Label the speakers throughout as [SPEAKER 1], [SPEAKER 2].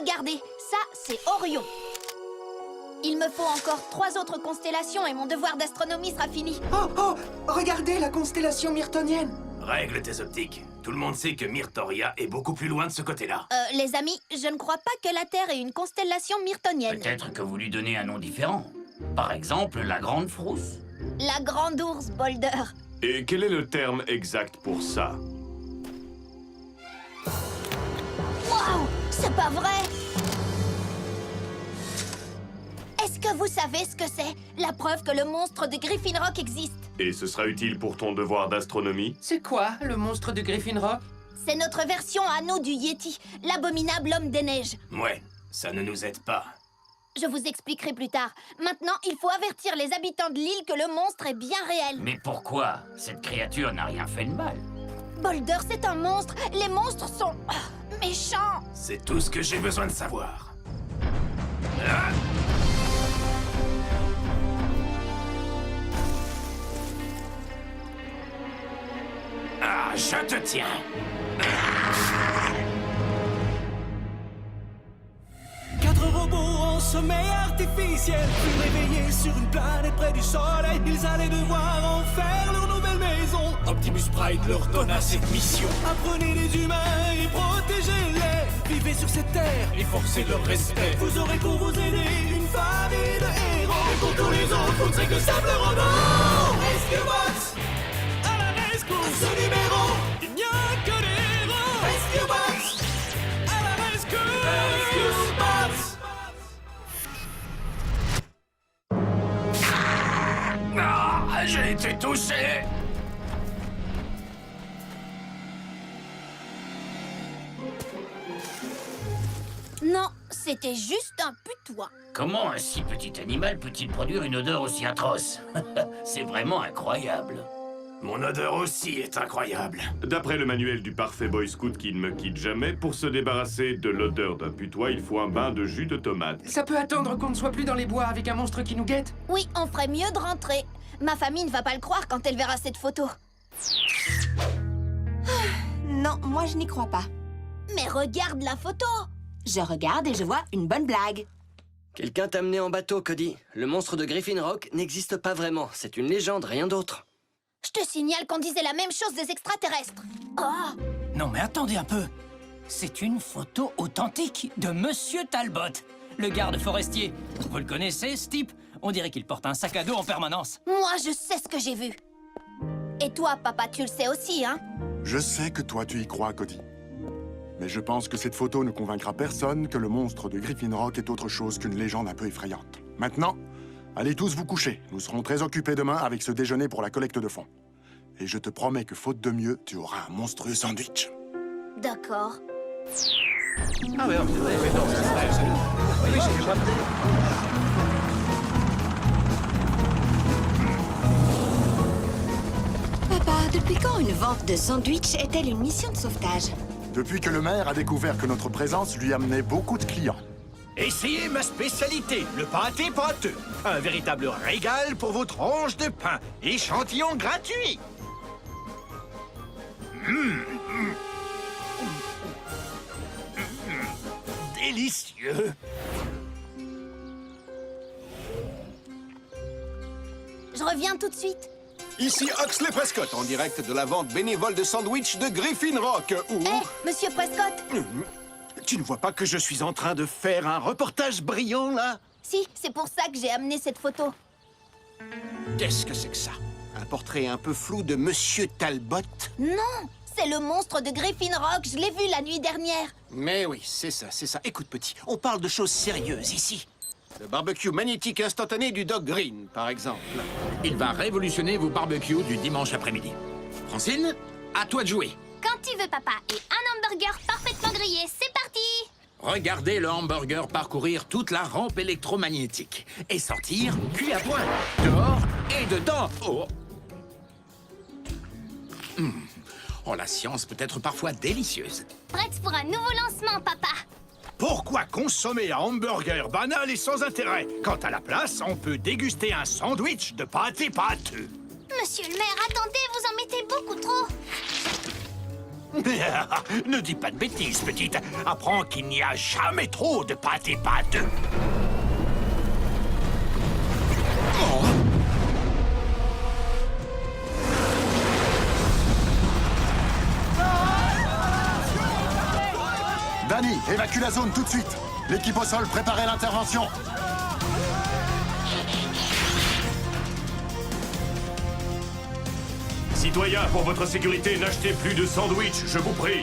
[SPEAKER 1] Regardez, ça, c'est Orion. Il me faut encore 3 autres constellations et mon devoir d'astronomie sera fini.
[SPEAKER 2] Oh, regardez la constellation myrtonienne.
[SPEAKER 3] Règle tes optiques. Tout le monde sait que Myrtoria est beaucoup plus loin de ce côté-là.
[SPEAKER 1] Les amis, je ne crois pas que la Terre est une constellation myrtonienne.
[SPEAKER 4] Peut-être que vous lui donnez un nom différent. Par exemple, la Grande Frousse.
[SPEAKER 1] La Grande Ours, Boulder.
[SPEAKER 5] Et quel est le terme exact pour ça?
[SPEAKER 1] Waouh, c'est pas vrai! Est-ce que vous savez ce que c'est? La preuve que le monstre de Griffin Rock existe.
[SPEAKER 5] Et ce sera utile pour ton devoir d'astronomie?
[SPEAKER 2] C'est quoi, le monstre de Griffin Rock?
[SPEAKER 1] C'est notre version à nous du Yeti, l'abominable homme des neiges.
[SPEAKER 3] Ouais, ça ne nous aide pas.
[SPEAKER 1] Je vous expliquerai plus tard. Maintenant, il faut avertir les habitants de l'île que le monstre est bien réel.
[SPEAKER 4] Mais pourquoi? Cette créature n'a rien fait de mal.
[SPEAKER 1] Boulder, c'est un monstre. Les monstres sont... méchants.
[SPEAKER 3] C'est tout ce que j'ai besoin de savoir. Ah! Ah, je te tiens.
[SPEAKER 6] Quatre robots en sommeil artificiel furent réveillés sur une planète près du soleil. Ils allaient devoir en faire leur nouvelle maison.
[SPEAKER 7] Optimus Prime leur donna cette mission.
[SPEAKER 6] Apprenez les humains et protégez-les. Vivez sur cette terre
[SPEAKER 7] Et forcez leur respect.
[SPEAKER 6] Vous aurez pour vous aider une famille de héros. Et pour tous les autres, vous ne serez que simple robots. Rescue Bots à la rescousse. À ce numéro, il n'y a que des héros. Rescue Bots à la rescousse. Rescue Bots.
[SPEAKER 3] Ah, j'ai été touché.
[SPEAKER 1] Non, c'était juste un putois.
[SPEAKER 4] Comment un si petit animal peut-il produire une odeur aussi atroce? C'est vraiment incroyable.
[SPEAKER 3] Mon odeur aussi est incroyable.
[SPEAKER 5] D'après le manuel du parfait Boy Scout qui ne me quitte jamais, pour se débarrasser de l'odeur d'un putois, il faut un bain de jus de tomate.
[SPEAKER 2] Ça peut attendre qu'on ne soit plus dans les bois avec un monstre qui nous guette?
[SPEAKER 1] Oui, on ferait mieux de rentrer. Ma famille ne va pas le croire quand elle verra cette photo.
[SPEAKER 8] Non, moi je n'y crois pas.
[SPEAKER 1] Mais regarde la photo!
[SPEAKER 8] Je regarde et je vois une bonne blague.
[SPEAKER 9] Quelqu'un t'a amené en bateau, Cody. Le monstre de Griffin Rock n'existe pas vraiment. C'est une légende, rien d'autre.
[SPEAKER 1] Je te signale qu'on disait la même chose des extraterrestres. Oh!
[SPEAKER 7] Non mais attendez un peu. C'est une photo authentique de Monsieur Talbot, le garde forestier. Vous le connaissez, ce type? On dirait qu'il porte un sac à dos en permanence.
[SPEAKER 1] Moi, je sais ce que j'ai vu. Et toi, papa, tu le sais aussi, hein?
[SPEAKER 10] Je sais que toi, tu y crois, Cody. Mais je pense que cette photo ne convaincra personne que le monstre de Griffin Rock est autre chose qu'une légende un peu effrayante. Maintenant, allez tous vous coucher. Nous serons très occupés demain avec ce déjeuner pour la collecte de fonds. Et je te promets que, faute de mieux, tu auras un monstrueux sandwich.
[SPEAKER 1] D'accord.
[SPEAKER 7] Ah ouais, non, ça serait... Oui, j'ai pas...
[SPEAKER 8] Papa, depuis quand une vente de sandwich est-elle une mission de sauvetage?
[SPEAKER 10] Depuis que le maire a découvert que notre présence lui amenait beaucoup de clients.
[SPEAKER 7] Essayez ma spécialité, le pâté pâteux. Un véritable régal pour vos tranches de pain. Échantillon gratuit. Délicieux.
[SPEAKER 1] Je reviens tout de suite.
[SPEAKER 11] Ici Huxley Prescott, en direct de la vente bénévole de sandwich de Griffin Rock, où...
[SPEAKER 1] Monsieur Prescott?
[SPEAKER 11] Tu ne vois pas que je suis en train de faire un reportage brillant, là?
[SPEAKER 1] Si, c'est pour ça que j'ai amené cette photo.
[SPEAKER 11] Qu'est-ce que c'est que ça? Un portrait un peu flou de Monsieur Talbot?
[SPEAKER 1] Non, c'est le monstre de Griffin Rock, je l'ai vu la nuit dernière.
[SPEAKER 11] Mais oui, c'est ça, c'est ça. Écoute, petit, on parle de choses sérieuses ici. Le barbecue magnétique instantané du Dog Green, par exemple.
[SPEAKER 12] Il va révolutionner vos barbecues du dimanche après-midi. Francine, à toi de jouer.
[SPEAKER 1] Quand tu veux, papa, et un hamburger parfaitement grillé, c'est parti!
[SPEAKER 12] Regardez le hamburger parcourir toute la rampe électromagnétique et sortir cuit à point, dehors et dedans. Oh. Oh, la science peut être parfois délicieuse.
[SPEAKER 1] Prête pour un nouveau lancement, papa.
[SPEAKER 7] Pourquoi consommer un hamburger banal et sans intérêt quand à la place, on peut déguster un sandwich de pâté pâteux?
[SPEAKER 1] Monsieur le maire, attendez, vous en mettez beaucoup trop.
[SPEAKER 12] Ne dis pas de bêtises, petite. Apprends qu'il n'y a jamais trop de pâté pâteux.
[SPEAKER 10] Danny, évacue la zone tout de suite. L'équipe au sol, préparez l'intervention.
[SPEAKER 5] Citoyens, pour votre sécurité, n'achetez plus de sandwich, je vous prie.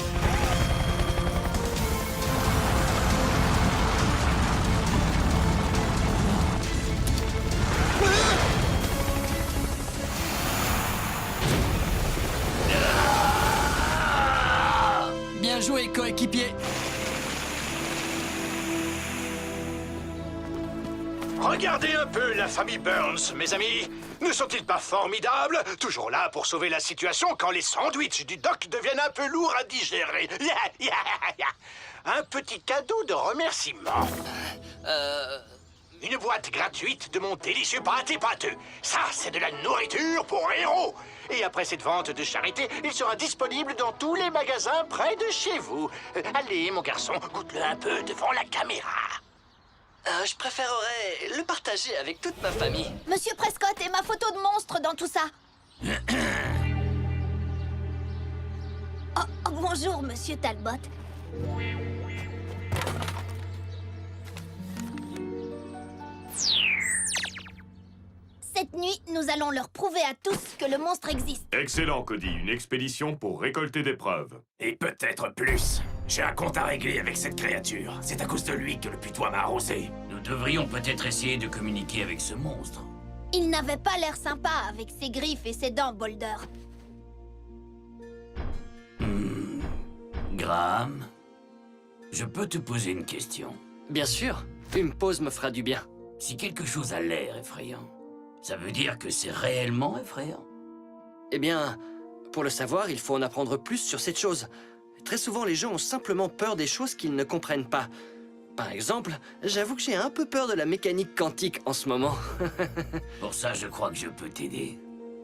[SPEAKER 7] Bien joué, coéquipier.
[SPEAKER 11] Regardez un peu la famille Burns, mes amis. Ne sont-ils pas formidables? Toujours là pour sauver la situation quand les sandwichs du doc deviennent un peu lourds à digérer. Un petit cadeau de remerciement. Une boîte gratuite de mon délicieux pâté pâteux. Ça, c'est de la nourriture pour héros. Et après cette vente de charité, il sera disponible dans tous les magasins près de chez vous. Allez, mon garçon, goûte-le un peu devant la caméra.
[SPEAKER 9] Je préférerais le partager avec toute ma famille.
[SPEAKER 1] Monsieur Prescott et ma photo de monstre dans tout ça. Oh, bonjour, Monsieur Talbot. Cette nuit, nous allons leur prouver à tous que le monstre existe.
[SPEAKER 5] Excellent, Cody. Une expédition pour récolter des preuves.
[SPEAKER 3] Et peut-être plus. J'ai un compte à régler avec cette créature. C'est à cause de lui que le putois m'a arrosé.
[SPEAKER 4] Nous devrions peut-être essayer de communiquer avec ce monstre.
[SPEAKER 1] Il n'avait pas l'air sympa avec ses griffes et ses dents, Boulder.
[SPEAKER 4] Graham, je peux te poser une question?
[SPEAKER 9] Bien sûr, une pause me fera du bien.
[SPEAKER 4] Si quelque chose a l'air effrayant, ça veut dire que c'est réellement effrayant?
[SPEAKER 9] Eh bien, pour le savoir, il faut en apprendre plus sur cette chose. Très souvent, les gens ont simplement peur des choses qu'ils ne comprennent pas. Par exemple, j'avoue que j'ai un peu peur de la mécanique quantique en ce moment.
[SPEAKER 4] Pour ça, je crois que je peux t'aider.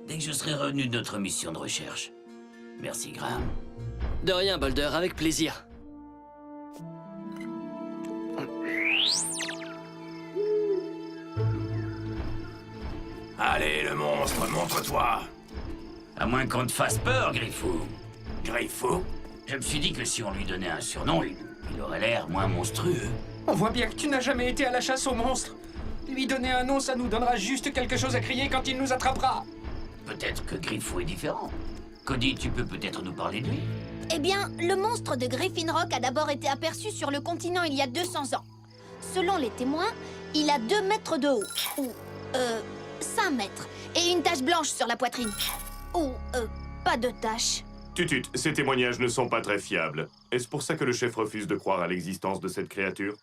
[SPEAKER 4] Dès que je serai revenu de notre mission de recherche. Merci, Graham.
[SPEAKER 9] De rien, Boulder, avec plaisir.
[SPEAKER 3] Allez, le monstre, montre-toi.
[SPEAKER 4] À moins qu'on te fasse peur, Griffou.
[SPEAKER 3] Griffou?
[SPEAKER 4] Je me suis dit que si on lui donnait un surnom, il aurait l'air moins monstrueux.
[SPEAKER 2] On voit bien que tu n'as jamais été à la chasse aux monstres. Lui donner un nom, ça nous donnera juste quelque chose à crier quand il nous attrapera.
[SPEAKER 4] Peut-être que Griffou est différent. Cody, tu peux peut-être nous parler de lui?
[SPEAKER 1] Eh bien, le monstre de Griffin Rock a d'abord été aperçu sur le continent il y a 200 ans. Selon les témoins, il a 2 mètres de haut, ou 5 mètres, et une tache blanche sur la poitrine. Ou pas de tache.
[SPEAKER 5] Tutut, ces témoignages ne sont pas très fiables. Est-ce pour ça que le chef refuse de croire à l'existence de cette créature?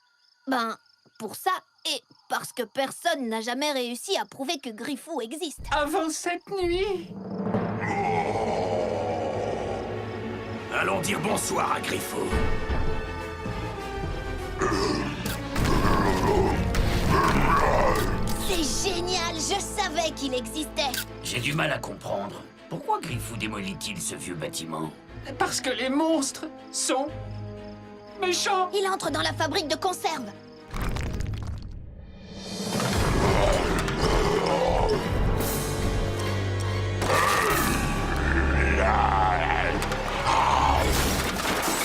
[SPEAKER 1] Ben, pour ça, et parce que personne n'a jamais réussi à prouver que Griffou existe.
[SPEAKER 2] Avant cette nuit?
[SPEAKER 3] Allons dire bonsoir à Griffou.
[SPEAKER 1] C'est génial, je savais qu'il existait.
[SPEAKER 4] J'ai du mal à comprendre. Pourquoi Griffou démolit-il ce vieux bâtiment?
[SPEAKER 2] Parce que les monstres sont méchants.
[SPEAKER 1] Il entre dans la fabrique de conserve.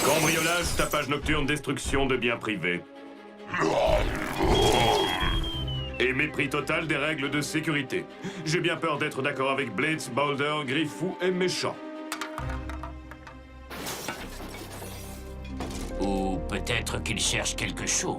[SPEAKER 5] Cambriolage, tapage nocturne, destruction de biens privés. Et mépris total des règles de sécurité. J'ai bien peur d'être d'accord avec Blades, Boulder, Griffou est méchant.
[SPEAKER 4] Ou peut-être qu'il cherche quelque chose.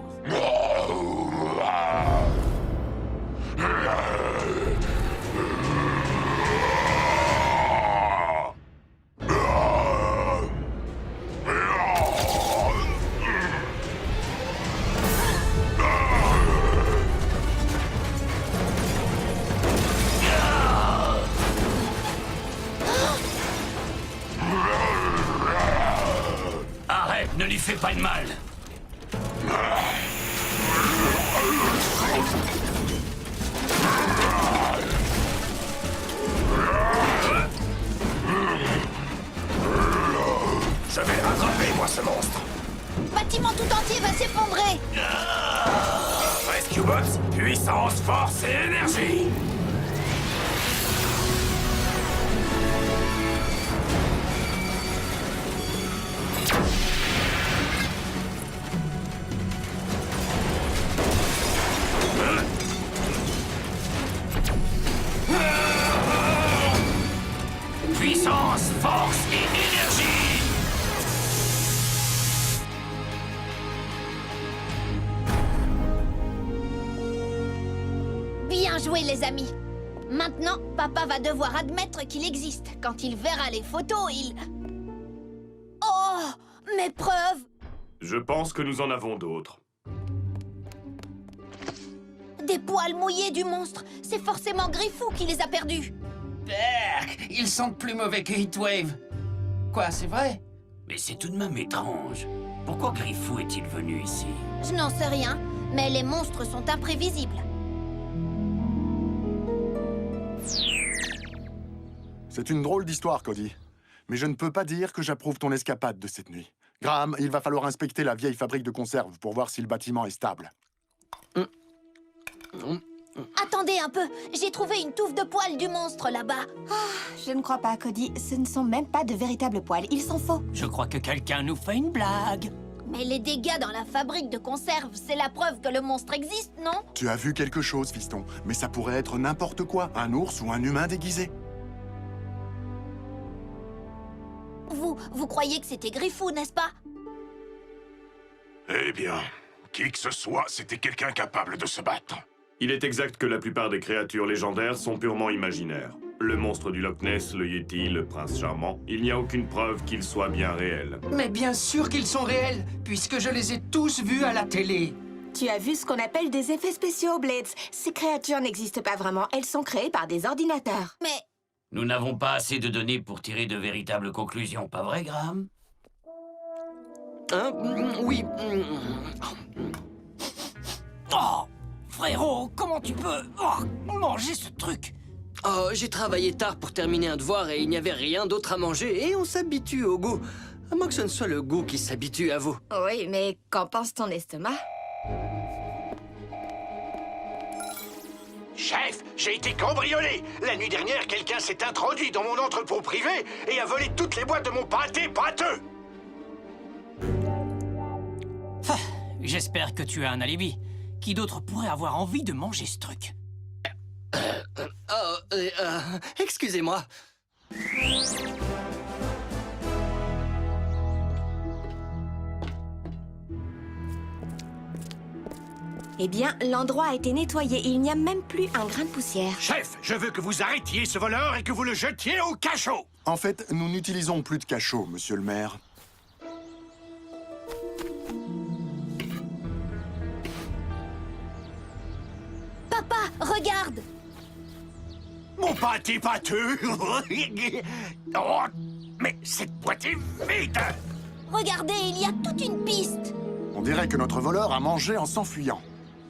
[SPEAKER 4] Arrête, ne lui fais pas de mal.
[SPEAKER 3] Je vais le rattraper, moi, ce monstre.
[SPEAKER 1] Bâtiment tout entier va s'effondrer.
[SPEAKER 3] Rescue Bots, puissance, force et énergie. Puissance, force et énergie.
[SPEAKER 1] Bien joué, les amis. Maintenant, papa va devoir admettre qu'il existe. Quand il verra les photos, il... Oh, mes preuves!
[SPEAKER 5] Je pense que nous en avons d'autres.
[SPEAKER 1] Des poils mouillés du monstre. C'est forcément Griffou qui les a perdus.
[SPEAKER 2] Berk, ils sentent plus mauvais que Heatwave. Quoi, c'est vrai?
[SPEAKER 4] Mais c'est tout de même étrange. Pourquoi Griffou est-il venu ici?
[SPEAKER 1] Je n'en sais rien, mais les monstres sont imprévisibles.
[SPEAKER 10] C'est une drôle d'histoire, Cody. Mais je ne peux pas dire que j'approuve ton escapade de cette nuit. Graham, il va falloir inspecter la vieille fabrique de conserve pour voir si le bâtiment est stable.
[SPEAKER 1] Attendez un peu, j'ai trouvé une touffe de poils du monstre là-bas.
[SPEAKER 8] Je ne crois pas, Cody. Ce ne sont même pas de véritables poils. Ils sont faux.
[SPEAKER 7] Je crois que quelqu'un nous fait une blague.
[SPEAKER 1] Mais les dégâts dans la fabrique de conserve, c'est la preuve que le monstre existe, non?
[SPEAKER 10] Tu as vu quelque chose, fiston, mais ça pourrait être n'importe quoi. Un ours ou un humain déguisé.
[SPEAKER 1] Vous croyez que c'était Griffou, n'est-ce pas?
[SPEAKER 11] Eh bien, qui que ce soit, c'était quelqu'un capable de se battre.
[SPEAKER 5] Il est exact que la plupart des créatures légendaires sont purement imaginaires. Le monstre du Loch Ness, le Yeti, le prince charmant, il n'y a aucune preuve qu'ils soient bien réels.
[SPEAKER 2] Mais bien sûr qu'ils sont réels, puisque je les ai tous vus à la télé.
[SPEAKER 8] Tu as vu ce qu'on appelle des effets spéciaux, Blades. Ces créatures n'existent pas vraiment. Elles sont créées par des ordinateurs.
[SPEAKER 1] Mais...
[SPEAKER 4] Nous n'avons pas assez de données pour tirer de véritables conclusions, pas vrai, Graham?
[SPEAKER 9] Oui.
[SPEAKER 7] Oh, frérot, comment tu peux manger ce truc?
[SPEAKER 9] Oh, j'ai travaillé tard pour terminer un devoir et il n'y avait rien d'autre à manger et on s'habitue au goût. À moins que ce ne soit le goût qui s'habitue à vous.
[SPEAKER 8] Oui, mais qu'en pense ton estomac?
[SPEAKER 11] Chef, j'ai été cambriolé. La nuit dernière, quelqu'un s'est introduit dans mon entrepôt privé et a volé toutes les boîtes de mon pâté pâteux.
[SPEAKER 7] J'espère que tu as un alibi. Qui d'autre pourrait avoir envie de manger ce truc?
[SPEAKER 9] Excusez-moi.
[SPEAKER 8] Eh bien, l'endroit a été nettoyé. Il n'y a même plus un grain de poussière.
[SPEAKER 11] Chef, je veux que vous arrêtiez ce voleur et que vous le jetiez au cachot.
[SPEAKER 10] En fait, nous n'utilisons plus de cachot, monsieur le maire.
[SPEAKER 1] Papa, regarde!
[SPEAKER 11] Mon pâté pâteux. Oh, mais cette boîte est vide.
[SPEAKER 1] Regardez, il y a toute une piste!
[SPEAKER 10] On dirait que notre voleur a mangé en s'enfuyant.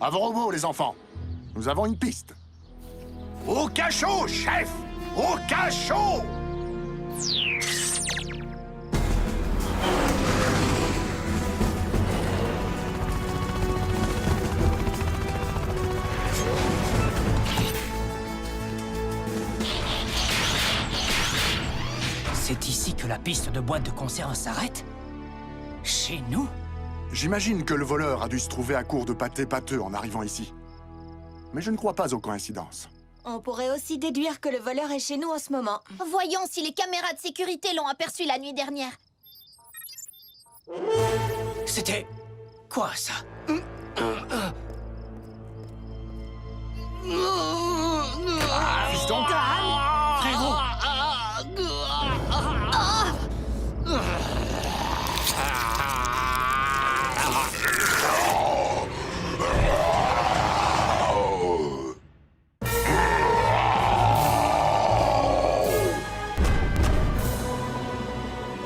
[SPEAKER 10] À vos robots, les enfants. Nous avons une piste.
[SPEAKER 11] Au cachot, chef. Au cachot.
[SPEAKER 7] C'est ici que la piste de boîte de conserve s'arrête? Chez nous?
[SPEAKER 10] J'imagine que le voleur a dû se trouver à court de pâté pâteux en arrivant ici. Mais je ne crois pas aux coïncidences.
[SPEAKER 8] On pourrait aussi déduire que le voleur est chez nous en ce moment.
[SPEAKER 1] Voyons si les caméras de sécurité l'ont aperçu la nuit dernière.
[SPEAKER 7] C'était... quoi, ça?
[SPEAKER 10] Fiston,
[SPEAKER 7] Frérot!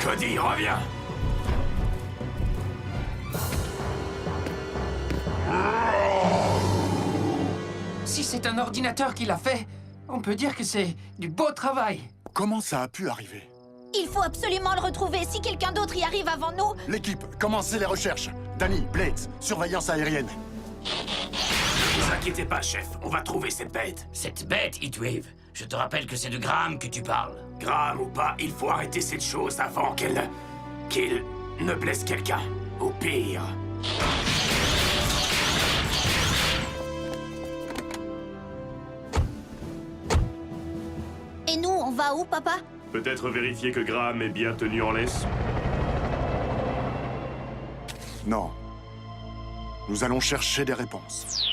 [SPEAKER 3] Cody, reviens.
[SPEAKER 2] Si c'est un ordinateur qui l'a fait, on peut dire que c'est du beau travail.
[SPEAKER 10] comment ça a pu arriver?
[SPEAKER 1] Il faut absolument le retrouver. Si quelqu'un d'autre y arrive avant nous...
[SPEAKER 10] L'équipe, commencez les recherches. Danny, Blades, surveillance aérienne.
[SPEAKER 3] Ne vous inquiétez pas, chef. On va trouver cette bête.
[SPEAKER 4] Cette bête, Heatwave, je te rappelle que c'est de Graham que tu parles.
[SPEAKER 3] Graham ou pas, il faut arrêter cette chose avant qu'il ne blesse quelqu'un. Ou pire.
[SPEAKER 1] Et nous, on va où, papa?
[SPEAKER 5] Peut-être vérifier que Graham est bien tenu en laisse?
[SPEAKER 10] Non. Nous allons chercher des réponses.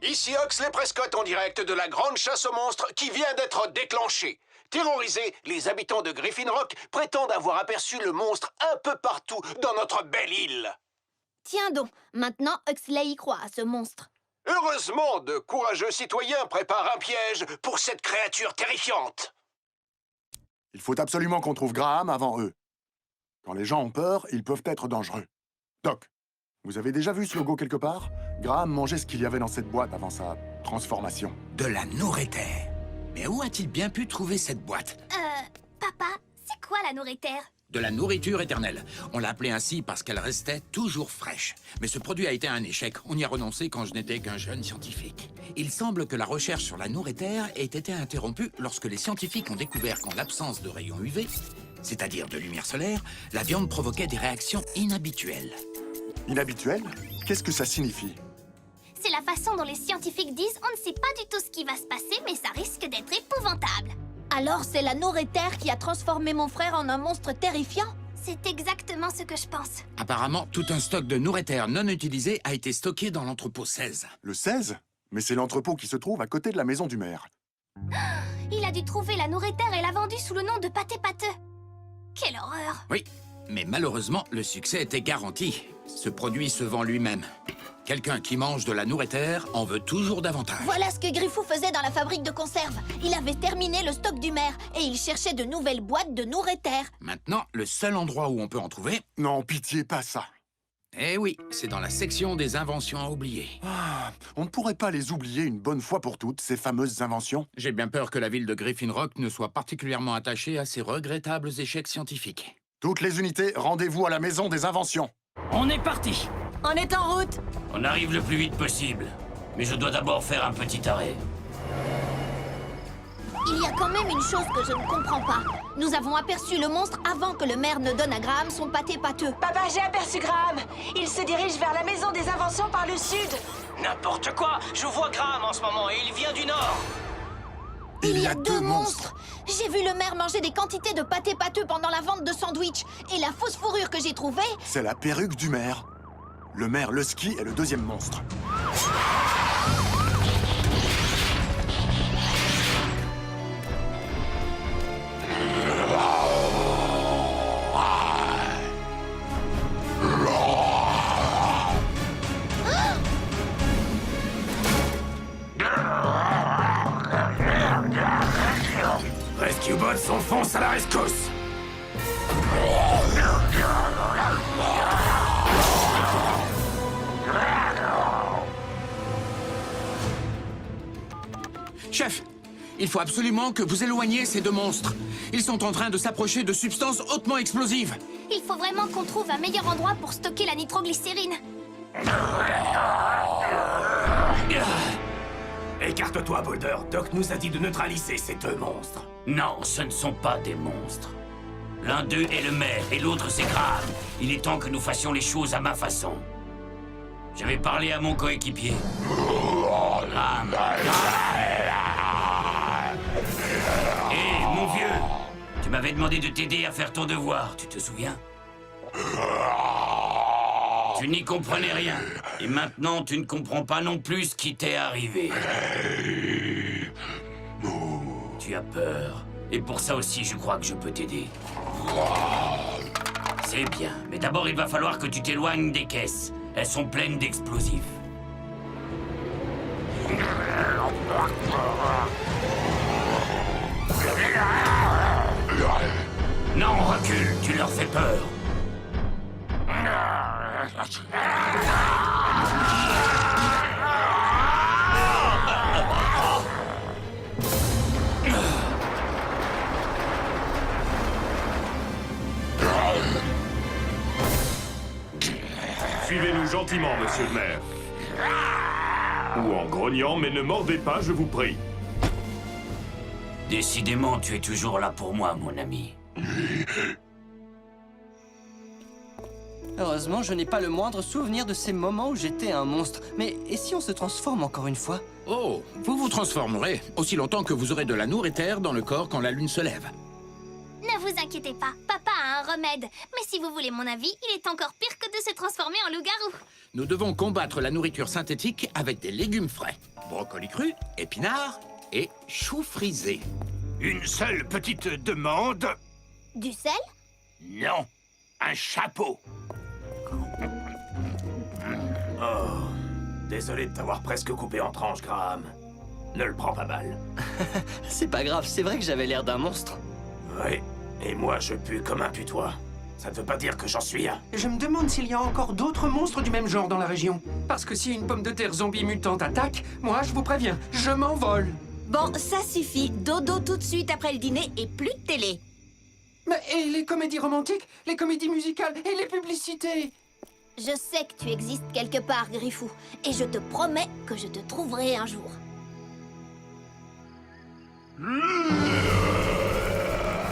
[SPEAKER 11] Ici Oxley Prescott en direct de la grande chasse aux monstres qui vient d'être déclenchée. Terrorisés, les habitants de Griffin Rock prétendent avoir aperçu le monstre un peu partout dans notre belle île.
[SPEAKER 1] Tiens donc, maintenant Oxley y croit à ce monstre.
[SPEAKER 11] Heureusement, de courageux citoyens préparent un piège pour cette créature terrifiante.
[SPEAKER 10] Il faut absolument qu'on trouve Graham avant eux. Quand les gens ont peur, ils peuvent être dangereux. Doc, vous avez déjà vu ce logo quelque part? Graham mangeait ce qu'il y avait dans cette boîte avant sa transformation.
[SPEAKER 12] De la nourriture. Mais où a-t-il bien pu trouver cette boîte?
[SPEAKER 1] Papa, c'est quoi la nourriture?
[SPEAKER 12] De la nourriture éternelle. On l'a appelée ainsi parce qu'elle restait toujours fraîche. Mais ce produit a été un échec. On y a renoncé quand je n'étais qu'un jeune scientifique. Il semble que la recherche sur la nourriture ait été interrompue lorsque les scientifiques ont découvert qu'en l'absence de rayons UV, c'est-à-dire de lumière solaire, la viande provoquait des réactions inhabituelles.
[SPEAKER 10] Inhabituel? Qu'est-ce que ça signifie?
[SPEAKER 13] C'est la façon dont les scientifiques disent on ne sait pas du tout ce qui va se passer, mais ça risque d'être épouvantable.
[SPEAKER 1] Alors c'est la nourriture qui a transformé mon frère en un monstre terrifiant?
[SPEAKER 13] C'est exactement ce que je pense.
[SPEAKER 12] Apparemment, tout un stock de nourriture non utilisé a été stocké dans l'entrepôt 16.
[SPEAKER 10] Le 16? Mais c'est l'entrepôt qui se trouve à côté de la maison du maire.
[SPEAKER 13] Il a dû trouver la nourriture et l'a vendue sous le nom de pâté pâteux. Quelle horreur!
[SPEAKER 12] Oui, mais malheureusement, le succès était garanti. Ce produit se vend lui-même. Quelqu'un qui mange de la nourriture en veut toujours davantage.
[SPEAKER 1] Voilà ce que Griffou faisait dans la fabrique de conserve. Il avait terminé le stock du maire et il cherchait de nouvelles boîtes de nourriture.
[SPEAKER 12] Maintenant, le seul endroit où on peut en trouver...
[SPEAKER 10] Non, pitié, pas ça.
[SPEAKER 12] Eh oui, c'est dans la section des inventions à oublier.
[SPEAKER 10] On ne pourrait pas les oublier une bonne fois pour toutes, ces fameuses inventions?
[SPEAKER 12] J'ai bien peur que la ville de Griffin Rock ne soit particulièrement attachée à ces regrettables échecs scientifiques.
[SPEAKER 10] Toutes les unités, rendez-vous à la maison des inventions.
[SPEAKER 7] On est parti.
[SPEAKER 8] On est en route.
[SPEAKER 4] On arrive le plus vite possible. Mais je dois d'abord faire un petit arrêt.
[SPEAKER 1] Il y a quand même une chose que je ne comprends pas. Nous avons aperçu le monstre avant que le maire ne donne à Graham son pâté pâteux.
[SPEAKER 8] Papa, j'ai aperçu Graham. Il se dirige vers la maison des inventions par le sud.
[SPEAKER 7] N'importe quoi. Je vois Graham en ce moment et il vient du nord.
[SPEAKER 1] Il y a deux monstres. J'ai vu le maire manger des quantités de pâté pâteux pendant la vente de sandwich. Et la fausse fourrure que j'ai trouvée...
[SPEAKER 10] C'est la perruque du maire. Le maire Lusky est le deuxième monstre.
[SPEAKER 3] Rescue Bots s'enfonce à la rescousse.
[SPEAKER 12] Chef, il faut absolument que vous éloigniez ces deux monstres. Ils sont en train de s'approcher de substances hautement explosives.
[SPEAKER 13] Il faut vraiment qu'on trouve un meilleur endroit pour stocker la nitroglycérine.
[SPEAKER 3] Écarte-toi, Boulder. Doc nous a dit de neutraliser ces deux monstres.
[SPEAKER 4] Non, ce ne sont pas des monstres. L'un d'eux est le maire et l'autre c'est Graham. Il est temps que nous fassions les choses à ma façon. Je vais parler à mon coéquipier. Graham. Hé, mon vieux, tu m'avais demandé de t'aider à faire ton devoir, tu te souviens? Tu n'y comprenais rien. Et maintenant, tu ne comprends pas non plus ce qui t'est arrivé. Tu as peur. Et pour ça aussi, je crois que je peux t'aider. C'est bien. Mais d'abord, il va falloir que tu t'éloignes des caisses. Elles sont pleines d'explosifs. Non, recule. Tu leur fais peur.
[SPEAKER 5] Suivez-nous gentiment, monsieur le maire. Ou en grognant, mais ne mordez pas, je vous prie.
[SPEAKER 4] Décidément, tu es toujours là pour moi, mon ami.
[SPEAKER 9] Heureusement, je n'ai pas le moindre souvenir de ces moments où j'étais un monstre. Mais et si on se transforme encore une fois?
[SPEAKER 12] Oh, vous vous transformerez aussi longtemps que vous aurez de la nourriture dans le corps quand la lune se lève.
[SPEAKER 13] Ne vous inquiétez pas, papa a un remède. Mais si vous voulez mon avis, il est encore pire que de se transformer en loup-garou.
[SPEAKER 12] Nous devons combattre la nourriture synthétique avec des légumes frais. Brocolis crus, épinards et choux frisés.
[SPEAKER 3] Une seule petite demande.
[SPEAKER 1] Du sel?
[SPEAKER 3] Non, un chapeau. Oh, désolé de t'avoir presque coupé en tranches, Graham. Ne le prends pas mal.
[SPEAKER 9] C'est pas grave, c'est vrai que j'avais l'air d'un monstre.
[SPEAKER 3] Oui, et moi je pue comme un putois. Ça ne veut pas dire que j'en suis un.
[SPEAKER 2] Je me demande s'il y a encore d'autres monstres du même genre dans la région. Parce que si une pomme de terre zombie mutante attaque, moi je vous préviens, je m'envole.
[SPEAKER 8] Bon, ça suffit. Dodo tout de suite après le dîner et plus de télé.
[SPEAKER 2] Mais et les comédies romantiques, les comédies musicales et les publicités?
[SPEAKER 1] Je sais que tu existes quelque part, Griffou. Et je te promets que je te trouverai un jour.